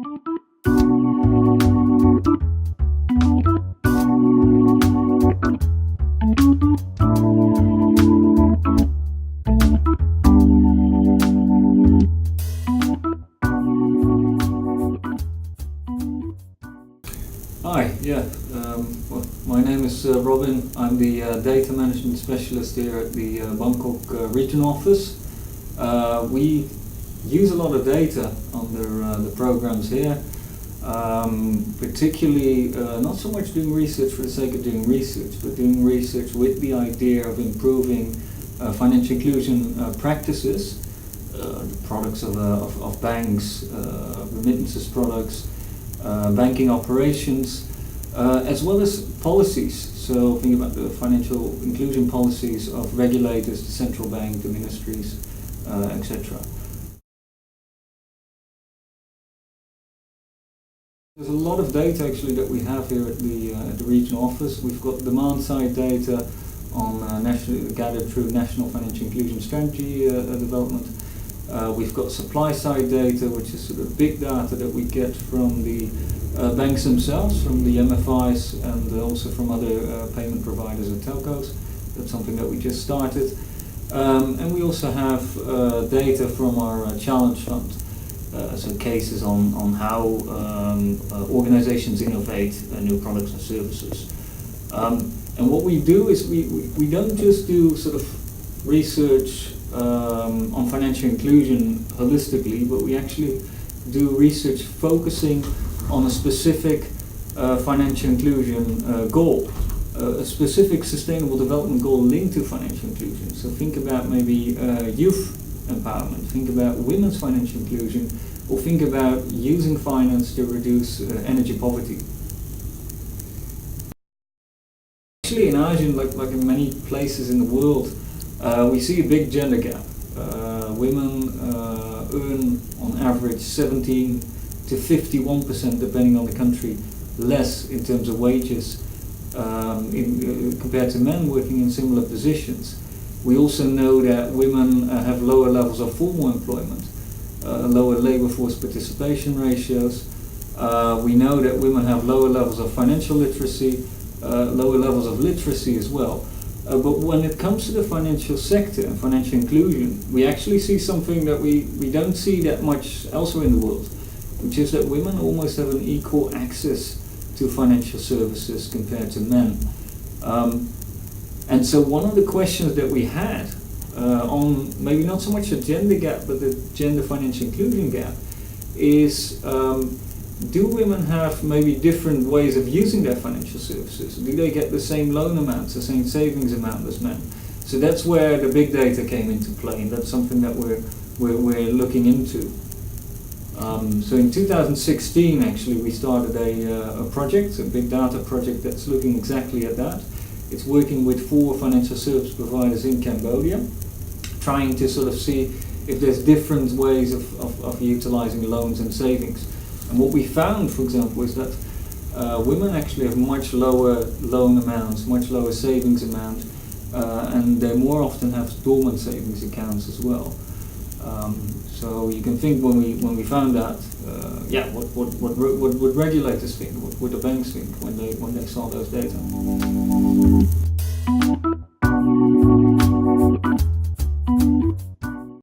Hi, well, my name is Robin. I'm the data management specialist here at the Bangkok regional office. We use a lot of data under the programs here, particularly not so much doing research for the sake of doing research, but doing research with the idea of improving financial inclusion practices, the products of banks, remittances products, banking operations, as well as policies. So think about the financial inclusion policies of regulators, the central bank, the ministries, etc. There's a lot of data actually that we have here at the regional office. We've got demand side data on gathered through national financial inclusion strategy development. We've got supply side data, which is sort of big data that we get from the banks themselves, from the MFIs, and also from other payment providers and telcos. That's something that we just started. And we also have data from our challenge fund, so cases on how organizations innovate new products and services. And what we do is we don't just do sort of research on financial inclusion holistically, but we actually do research focusing on a specific financial inclusion goal, a specific sustainable development goal linked to financial inclusion. So think about maybe youth empowerment, think about women's financial inclusion, or think about using finance to reduce energy poverty. Actually in Asia, like in many places in the world, we see a big gender gap. Women earn on average 17 to 51%, depending on the country, less in terms of wages compared to men working in similar positions. We also know that women have lower levels of formal employment, lower labor force participation ratios. We know that women have lower levels of financial literacy, lower levels of literacy as well. But when it comes to the financial sector and financial inclusion, we actually see something that we don't see that much elsewhere in the world, which is that women almost have an equal access to financial services compared to men. And so one of the questions that we had on maybe not so much a gender gap, but the gender financial inclusion gap is, do women have maybe different ways of using their financial services? Do they get the same loan amounts, the same savings amount as men? So that's where the big data came into play, and that's something that we're looking into. So in 2016, actually, we started a project, a big data project that's looking exactly at that. It's working with 4 financial service providers in Cambodia, trying to sort of see if there's different ways of utilizing loans and savings. And what we found, for example, is that women actually have much lower loan amounts, much lower savings amount, and they more often have dormant savings accounts as well. So you can think when we found that, what would regulators think? What would the banks think when they saw those data?